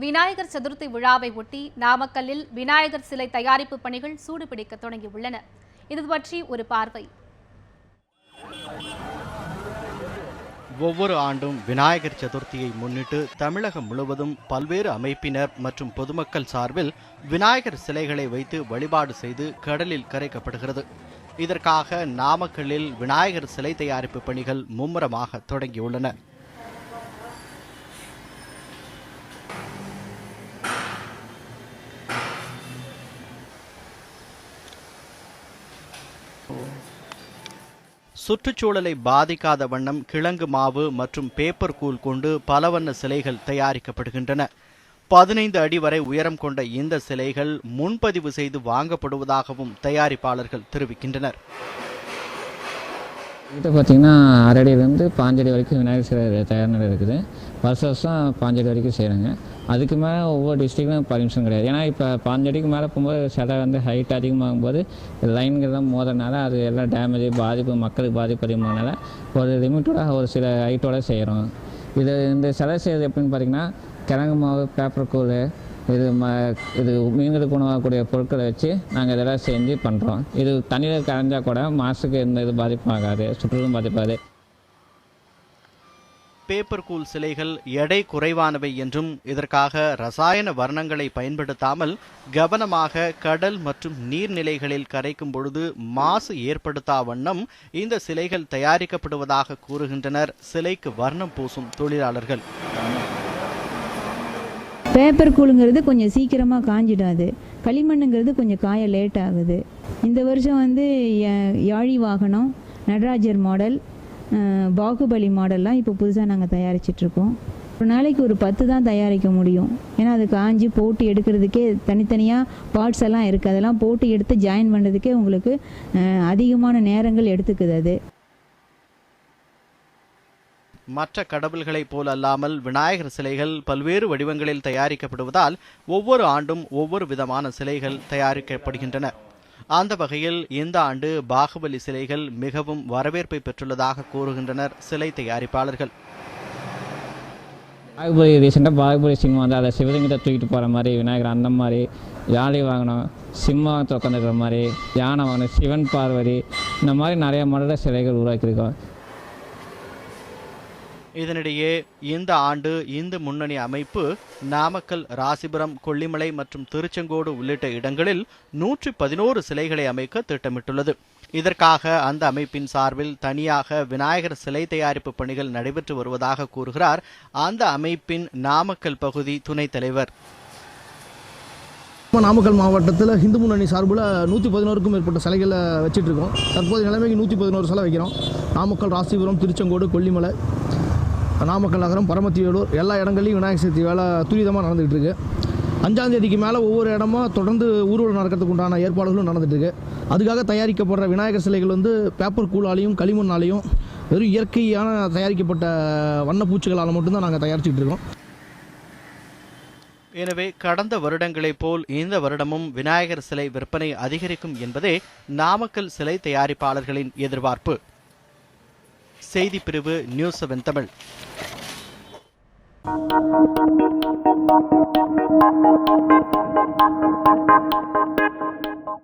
விநாயகர் சதுர்த்தி விழாவை ஒட்டி நாமக்கல்லில் விநாயகர் சிலை தயாரிப்பு பணிகள் சூடுபிடிக்க தொடங்கியுள்ளன. இது பற்றி ஒரு பார்வை. ஒவ்வொரு ஆண்டும் விநாயகர் சதுர்த்தியை முன்னிட்டு தமிழகம் முழுவதும் பல்வேறு அமைப்பினர் மற்றும் பொதுமக்கள் சார்பில் விநாயகர் சிலைகளை வைத்து வழிபாடு செய்து கடலில் கரைக்கப்படுகிறது. இதற்காக நாமக்கல்லில் விநாயகர் சிலை தயாரிப்பு பணிகள் மும்முரமாக தொடங்கியுள்ளன. சுற்றுச்சூழலை பாதிக்காத வண்ணம் கிழங்கு மாவு மற்றும் பேப்பர் கூல் கொண்டு பல வண்ண சிலைகள் தயாரிக்கப்படுகின்றன. 15 அடி வரை உயரம் கொண்ட இந்த சிலைகள் முன்பதிவு செய்து வாங்கப்படுவதாகவும் தயாரிப்பாளர்கள் தெரிவிக்கின்றனர். இது பார்த்திங்கன்னா 6 அடியிலேருந்து 5 அடி வரைக்கும் விநாயகர் சிலை தயார் இருக்குது. வருஷம் 5 அடி வரைக்கும் செய்கிறாங்க. அதுக்கு மேலே ஒவ்வொரு டிஸ்ட்ரிக்ட்லையும் பர்மிஷன் கிடையாது. ஏன்னா இப்போ 5 அடிக்கு மேலே போகும்போது சிலை ஹைட் அதிகமாகும்போது லைன்கள்லாம் மோதனால அது எல்லாம் டேமேஜ் பாதிப்பு மக்களுக்கு பாதிப்பு அதிகமாகனால ஒரு லிமிட்டோட ஒரு சில ஹைட்டோட செய்கிறோம். இந்த சிலை செய்கிறது எப்படின்னு பார்த்திங்கன்னா கிழங்கு மாவு பேப்பர் கூழ் இது மீன்களுக்கு உணவாகக்கூடிய பொருட்களை வச்சு நாங்கள் இதெல்லாம் செஞ்சு பண்ணுறோம். இது தண்ணியில் கரைஞ்சால் கூட மாசுக்கு எந்த இது பாதிப்பாகாது, சுற்றுலும் பாதிப்பாது. பேப்பர் கூல் சிலைகள் எடை குறைவானவை என்றும் இதற்காக ரசாயன வர்ணங்களை பயன்படுத்தாமல் கவனமாக கடல் மற்றும் நீர்நிலைகளில் கரைக்கும் பொழுது மாசு ஏற்படுத்தா வண்ணம் இந்த சிலைகள் தயாரிக்கப்படுவதாக கூறுகின்றனர் சிலைக்கு வர்ணம் பூசும் தொழிலாளர்கள். பேப்பர் கூலுங்கிறது கொஞ்சம் சீக்கிரமாக காஞ்சிடாது, களிமண்ணுங்கிறது கொஞ்சம் காய லேட் ஆகுது. இந்த வருஷம் யாழி வாகனம், நடராஜர் மாடல், பாகுபலி மாடல்லாம் இப்போ புதுசாக நாங்கள் தயாரிச்சிட்ருக்கோம். ஒரு நாளைக்கு ஒரு 10 தான் தயாரிக்க முடியும். ஏன்னா அது காஞ்சி போட்டு எடுக்கிறதுக்கே தனித்தனியாக பார்ட்ஸ் எல்லாம் இருக்குது. அதெல்லாம் போட்டு எடுத்து ஜாயின் பண்ணுறதுக்கே உங்களுக்கு அதிகமான நேரங்கள் எடுத்துக்குது. அது மற்ற கடவுள்களைப் போல் அல்லாமல் விநாயகர் சிலைகள் பல்வேறு வடிவங்களில் தயாரிக்கப்படுவதால் ஒவ்வொரு ஆண்டும் ஒவ்வொரு விதமான சிலைகள் தயாரிக்கப்படுகின்றன. அந்த வகையில் இந்த ஆண்டு பாகுபலி சிலைகள் மிகவும் வரவேற்பை பெற்றுள்ளதாக கூறுகின்றனர் சிலை தயாரிப்பாளர்கள். பாகுபலி சிங்கம் அதை சிவலிங்கத்தை தூக்கிட்டு போகிற மாதிரி விநாயகர் அந்த மாதிரி, யாழி வாகனம் சிம்மத்தை உட்காந்துக்கிற மாதிரி, யானை வாகனம் சிவன் பார்வதி, இந்த மாதிரி நிறைய மாடல சிலைகள் உருவாக்கியிருக்கோம். இதனிடையே இந்த ஆண்டு இந்து முன்னணி அமைப்பு நாமக்கல், ராசிபுரம், கொல்லிமலை மற்றும் திருச்செங்கோடு உள்ளிட்ட இடங்களில் 111 சிலைகளை அமைக்க திட்டமிட்டுள்ளது. இதற்காக அந்த அமைப்பின் சார்பில் தனியாக விநாயகர் சிலை தயாரிப்பு பணிகள் நடைபெற்று வருவதாக கூறுகிறார் அந்த அமைப்பின் நாமக்கல் பகுதி துணைத் தலைவர். நாமக்கல் மாவட்டத்தில் இந்து முன்னணி சார்பில் 111க்கும் மேற்பட்ட சிலைகளை வச்சிட்ருக்கோம். தற்போதைய நிலைமைக்கு 111 சிலை வைக்கிறோம். நாமக்கல், ராசிபுரம், திருச்செங்கோடு, கொல்லிமலை, நாமக்கல் நகரம், பரமத்திவேலூர் எல்லா இடங்கள்லையும் விநாயகர் சதுர்த்தி வேலை துரிதமாக நடந்துகிட்டு இருக்கு. 5ஆம் தேதிக்கு மேலே ஒவ்வொரு இடமா தொடர்ந்து ஊர்வலம் நடக்கிறதுக்கு உண்டான ஏற்பாடுகளும் நடந்துகிட்டு இருக்கு. அதுக்காக தயாரிக்கப்படுற விநாயகர் சிலைகள் பேப்பர் கூலாலையும் களிமண்ணாலையும் வெறும் இயற்கையான தயாரிக்கப்பட்ட வண்ணப்பூச்சிகளால் மட்டும்தான் நாங்கள் தயாரிச்சுட்டு இருக்கோம். எனவே கடந்த வருடங்களைப் போல் இந்த வருடமும் விநாயகர் சிலை விற்பனை அதிகரிக்கும் என்பதே நாமக்கல் சிலை தயாரிப்பாளர்களின் எதிர்பார்ப்பு. செய்திப்பிரிவு நியூஸ் 7 தமிழ்.